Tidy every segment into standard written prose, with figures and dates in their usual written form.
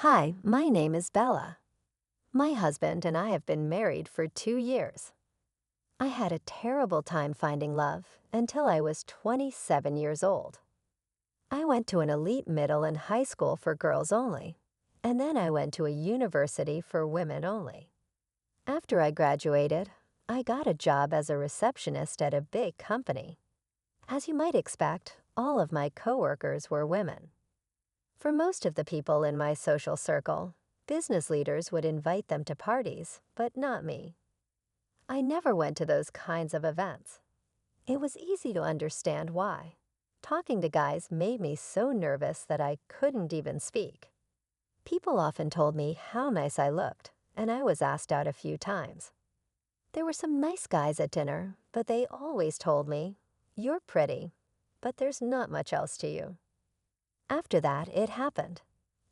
Hi, my name is Bella. My husband and I have been married for 2 years. I had a terrible time finding love until I was 27 years old. I went to an elite middle and high school for girls only, and then I went to a university for women only. After I graduated, I got a job as a receptionist at a big company. As you might expect, all of my coworkers were women. For most of the people in my social circle, business leaders would invite them to parties, but not me. I never went to those kinds of events. It was easy to understand why. Talking to guys made me so nervous that I couldn't even speak. People often told me how nice I looked, and I was asked out a few times. There were some nice guys at dinner, but they always told me, "You're pretty, but there's not much else to you." After that, it happened.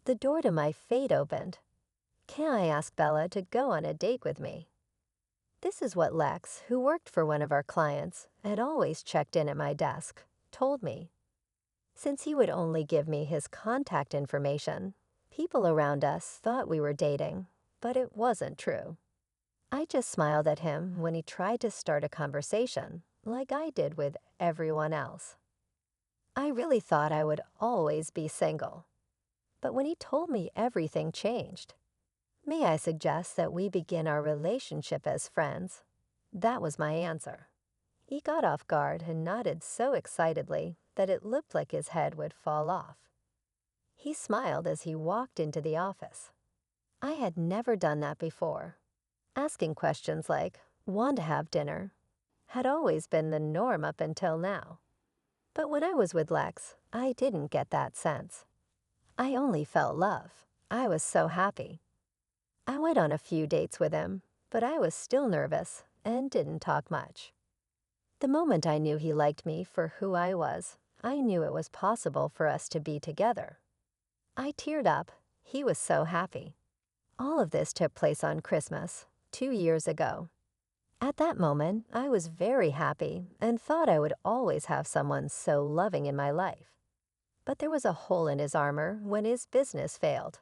The door to my fate opened. Can I ask Bella to go on a date with me? This is what Lex, who worked for one of our clients and always checked in at my desk, told me. Since he would only give me his contact information, people around us thought we were dating, but it wasn't true. I just smiled at him when he tried to start a conversation, like I did with everyone else. I really thought I would always be single. But when he told me, everything changed. May I suggest that we begin our relationship as friends? That was my answer. He got off guard and nodded so excitedly that it looked like his head would fall off. He smiled as he walked into the office. I had never done that before. Asking questions like, "Want to have dinner?" had always been the norm up until now. But when I was with Lex, I didn't get that sense. I only felt love. I was so happy. I went on a few dates with him, but I was still nervous and didn't talk much. The moment I knew he liked me for who I was, I knew it was possible for us to be together. I teared up. He was so happy. All of this took place on Christmas, 2 years ago. At that moment, I was very happy and thought I would always have someone so loving in my life. But there was a hole in his armor when his business failed.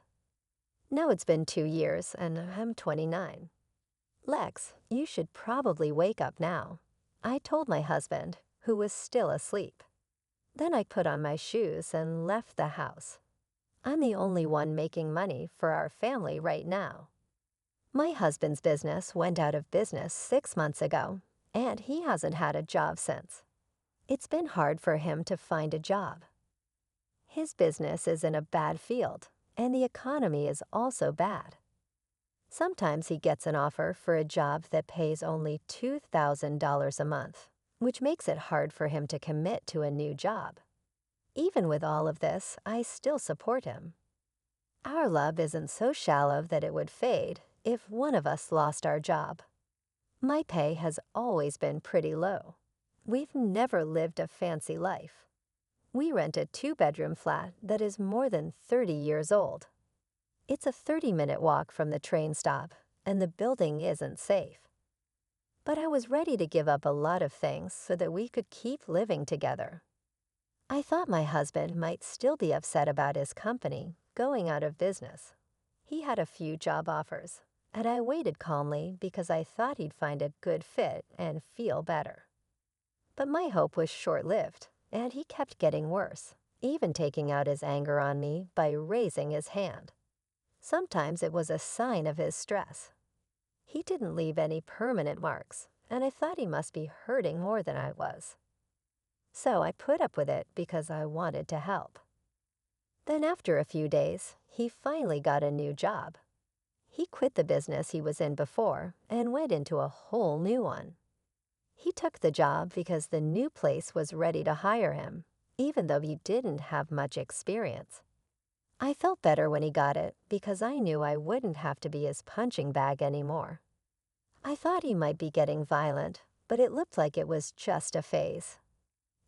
Now it's been 2 years and I'm 29. "Lex, you should probably wake up now," I told my husband, who was still asleep. Then I put on my shoes and left the house. I'm the only one making money for our family right now. My husband's business went out of business 6 months ago, and he hasn't had a job since. It's been hard for him to find a job. His business is in a bad field, and the economy is also bad. Sometimes he gets an offer for a job that pays only $2,000 a month, which makes it hard for him to commit to a new job. Even with all of this, I still support him. Our love isn't so shallow that it would fade if one of us lost our job. My pay has always been pretty low. We've never lived a fancy life. We rent a 2-bedroom flat that is more than 30 years old. It's a 30-minute walk from the train stop, and the building isn't safe. But I was ready to give up a lot of things so that we could keep living together. I thought my husband might still be upset about his company going out of business. He had a few job offers, and I waited calmly because I thought he'd find a good fit and feel better. But my hope was short-lived, and he kept getting worse, even taking out his anger on me by raising his hand. Sometimes it was a sign of his stress. He didn't leave any permanent marks, and I thought he must be hurting more than I was. So I put up with it because I wanted to help. Then after a few days, he finally got a new job. He quit the business he was in before and went into a whole new one. He took the job because the new place was ready to hire him, even though he didn't have much experience. I felt better when he got it because I knew I wouldn't have to be his punching bag anymore. I thought he might be getting violent, but it looked like it was just a phase.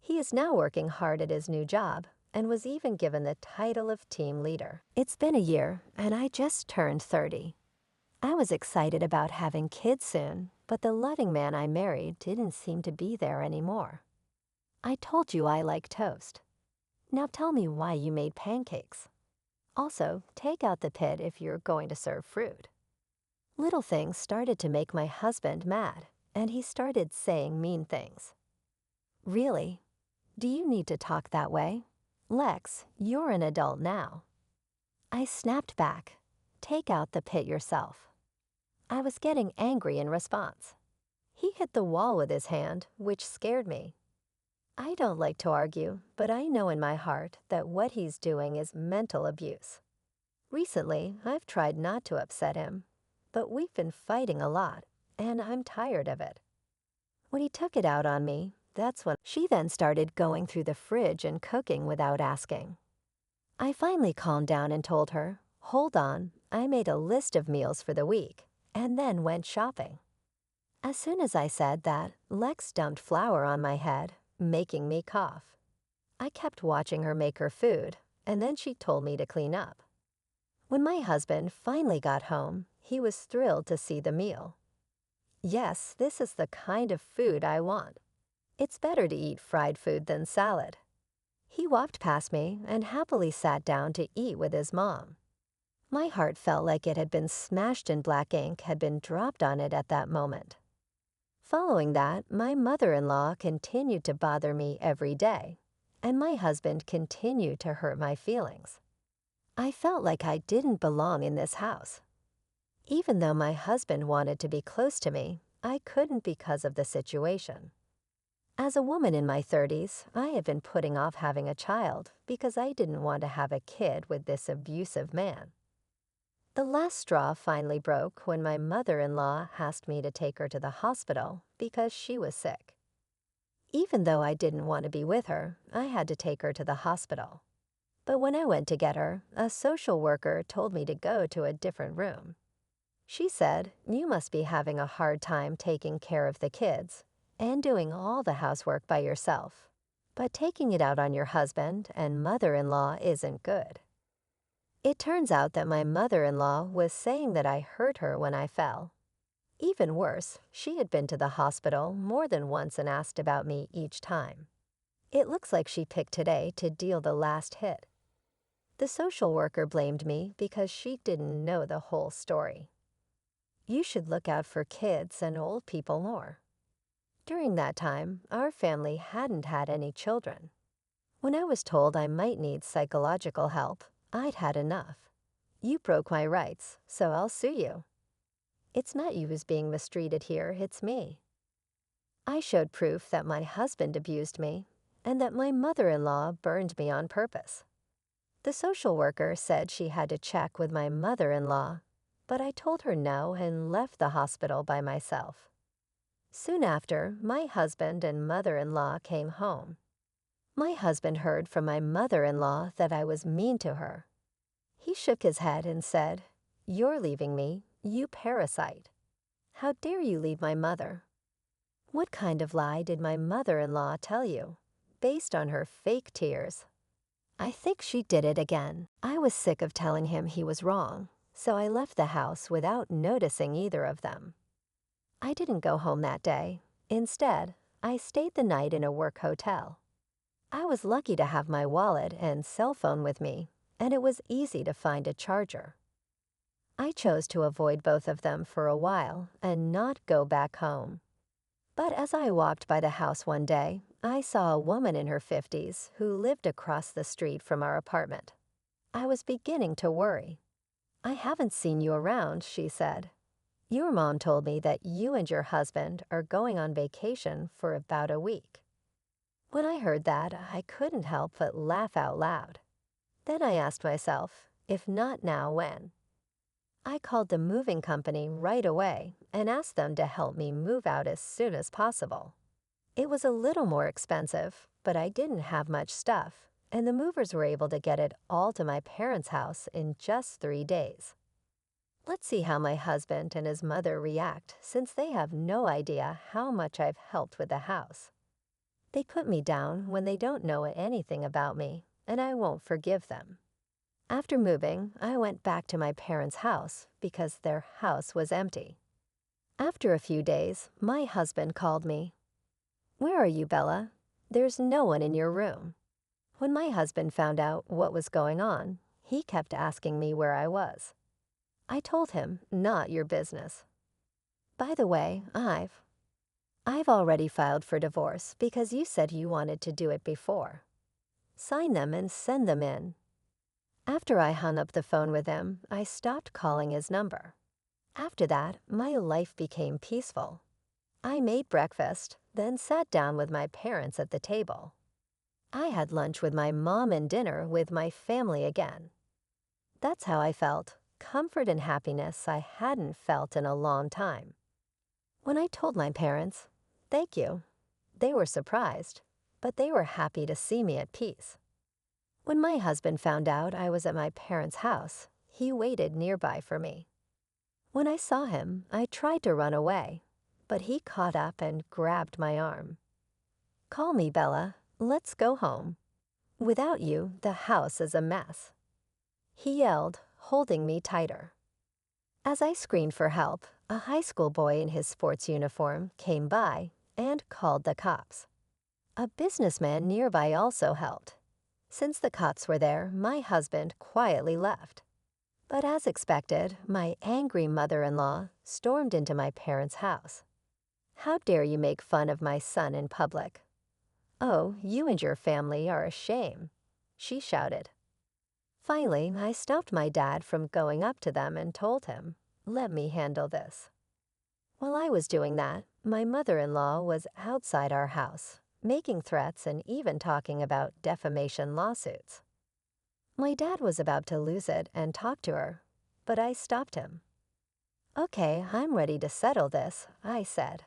He is now working hard at his new job and was even given the title of team leader. It's been a year, and I just turned 30. I was excited about having kids soon, but the loving man I married didn't seem to be there anymore. I told you I like toast. Now tell me why you made pancakes. Also, take out the pit if you're going to serve fruit. Little things started to make my husband mad, and he started saying mean things. Really? Do you need to talk that way? Lex, you're an adult now. I snapped back. Take out the pit yourself. I was getting angry in response. He hit the wall with his hand, which scared me. I don't like to argue, but I know in my heart that what he's doing is mental abuse. Recently, I've tried not to upset him, but we've been fighting a lot, and I'm tired of it. When he took it out on me, that's when she then started going through the fridge and cooking without asking. I finally calmed down and told her, hold on, I made a list of meals for the week, and then went shopping. As soon as I said that, Lex dumped flour on my head, making me cough. I kept watching her make her food, and then she told me to clean up. When my husband finally got home, he was thrilled to see the meal. Yes, this is the kind of food I want. It's better to eat fried food than salad. He walked past me and happily sat down to eat with his mom. My heart felt like it had been smashed and black ink had been dropped on it at that moment. Following that, my mother-in-law continued to bother me every day, and my husband continued to hurt my feelings. I felt like I didn't belong in this house. Even though my husband wanted to be close to me, I couldn't because of the situation. As a woman in my 30s, I had been putting off having a child because I didn't want to have a kid with this abusive man. The last straw finally broke when my mother-in-law asked me to take her to the hospital because she was sick. Even though I didn't want to be with her, I had to take her to the hospital. But when I went to get her, a social worker told me to go to a different room. She said, you must be having a hard time taking care of the kids and doing all the housework by yourself, but taking it out on your husband and mother-in-law isn't good. It turns out that my mother-in-law was saying that I hurt her when I fell. Even worse, she had been to the hospital more than once and asked about me each time. It looks like she picked today to deal the last hit. The social worker blamed me because she didn't know the whole story. You should look out for kids and old people more. During that time, our family hadn't had any children. When I was told I might need psychological help, I'd had enough. You broke my rights, so I'll sue you. It's not you who's being mistreated here, it's me. I showed proof that my husband abused me and that my mother-in-law burned me on purpose. The social worker said she had to check with my mother-in-law, but I told her no and left the hospital by myself. Soon after, my husband and mother-in-law came home. My husband heard from my mother-in-law that I was mean to her. He shook his head and said, "You're leaving me, you parasite. How dare you leave my mother?" What kind of lie did my mother-in-law tell you, based on her fake tears? I think she did it again. I was sick of telling him he was wrong, so I left the house without noticing either of them. I didn't go home that day. Instead, I stayed the night in a work hotel. I was lucky to have my wallet and cell phone with me, and it was easy to find a charger. I chose to avoid both of them for a while and not go back home. But as I walked by the house one day, I saw a woman in her 50s who lived across the street from our apartment. I was beginning to worry. "I haven't seen you around," she said. "Your mom told me that you and your husband are going on vacation for about a week." When I heard that, I couldn't help but laugh out loud. Then I asked myself, if not now, when? I called the moving company right away and asked them to help me move out as soon as possible. It was a little more expensive, but I didn't have much stuff, and the movers were able to get it all to my parents' house in just 3 days. Let's see how my husband and his mother react, since they have no idea how much I've helped with the house. They put me down when they don't know anything about me, and I won't forgive them. After moving, I went back to my parents' house because their house was empty. After a few days, my husband called me. "Where are you, Bella? There's no one in your room." When my husband found out what was going on, he kept asking me where I was. I told him, not your business. By the way, I've already filed for divorce because you said you wanted to do it before. Sign them and send them in. After I hung up the phone with him, I stopped calling his number. After that, my life became peaceful. I made breakfast, then sat down with my parents at the table. I had lunch with my mom and dinner with my family again. That's how I felt, comfort and happiness I hadn't felt in a long time. When I told my parents, "Thank you," they were surprised, but they were happy to see me at peace. When my husband found out I was at my parents' house, he waited nearby for me. When I saw him, I tried to run away, but he caught up and grabbed my arm. "Call me, Bella. Let's go home. Without you, the house is a mess," he yelled, holding me tighter. As I screamed for help, a high school boy in his sports uniform came by and called the cops. A businessman nearby also helped. Since the cops were there, my husband quietly left. But as expected, my angry mother-in-law stormed into my parents' house. "How dare you make fun of my son in public? Oh, you and your family are a shame," she shouted. Finally, I stopped my dad from going up to them and told him, "Let me handle this." While I was doing that, my mother-in-law was outside our house, making threats and even talking about defamation lawsuits. My dad was about to lose it and talk to her, but I stopped him. "Okay, I'm ready to settle this," I said.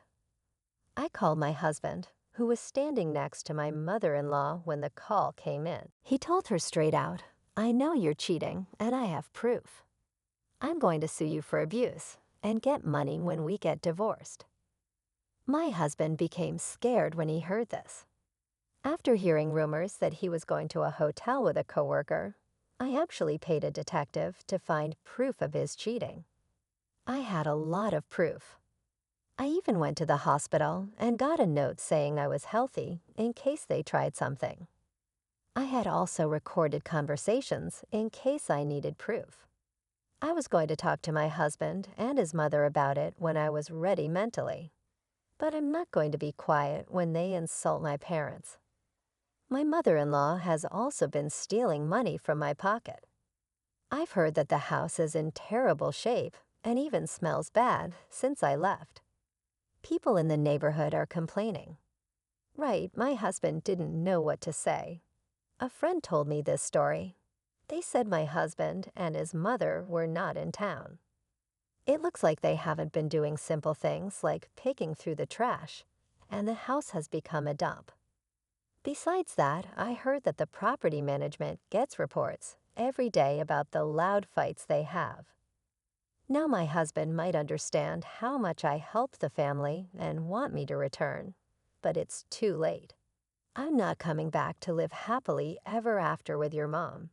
I called my husband, who was standing next to my mother-in-law when the call came in. He told her straight out, "I know you're cheating, and I have proof. I'm going to sue you for abuse and get money when we get divorced." My husband became scared when he heard this. After hearing rumors that he was going to a hotel with a coworker, I actually paid a detective to find proof of his cheating. I had a lot of proof. I even went to the hospital and got a note saying I was healthy in case they tried something. I had also recorded conversations in case I needed proof. I was going to talk to my husband and his mother about it when I was ready mentally. But I'm not going to be quiet when they insult my parents. My mother-in-law has also been stealing money from my pocket. I've heard that the house is in terrible shape and even smells bad since I left. People in the neighborhood are complaining. Right, my husband didn't know what to say. A friend told me this story. They said my husband and his mother were not in town. It looks like they haven't been doing simple things like picking through the trash, and the house has become a dump. Besides that, I heard that the property management gets reports every day about the loud fights they have. Now my husband might understand how much I help the family and want me to return, but it's too late. I'm not coming back to live happily ever after with your mom.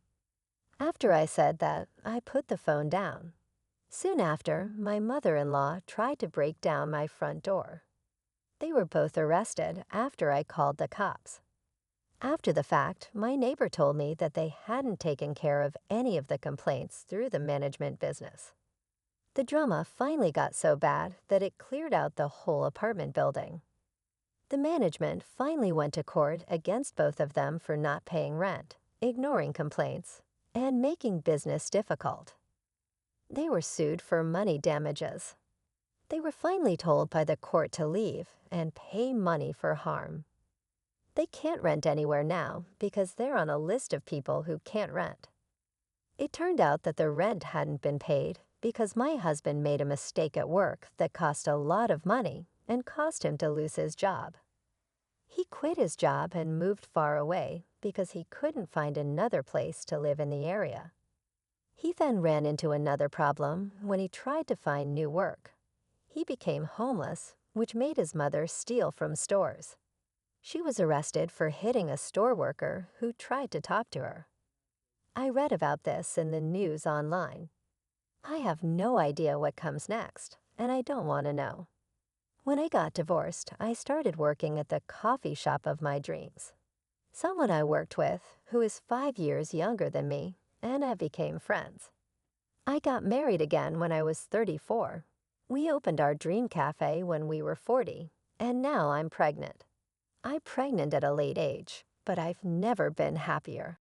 After I said that, I put the phone down. Soon after, my mother-in-law tried to break down my front door. They were both arrested after I called the cops. After the fact, my neighbor told me that they hadn't taken care of any of the complaints through the management business. The drama finally got so bad that it cleared out the whole apartment building. The management finally went to court against both of them for not paying rent, ignoring complaints, and making business difficult. They were sued for money damages. They were finally told by the court to leave and pay money for harm. They can't rent anywhere now because they're on a list of people who can't rent. It turned out that the rent hadn't been paid because my husband made a mistake at work that cost a lot of money and caused him to lose his job. He quit his job and moved far away because he couldn't find another place to live in the area. He then ran into another problem when he tried to find new work. He became homeless, which made his mother steal from stores. She was arrested for hitting a store worker who tried to talk to her. I read about this in the news online. I have no idea what comes next, and I don't want to know. When I got divorced, I started working at the coffee shop of my dreams. Someone I worked with, who is 5 years younger than me, and have become friends. I got married again when I was 34. We opened our dream cafe when we were 40, and now I'm pregnant. I'm pregnant at a late age, but I've never been happier.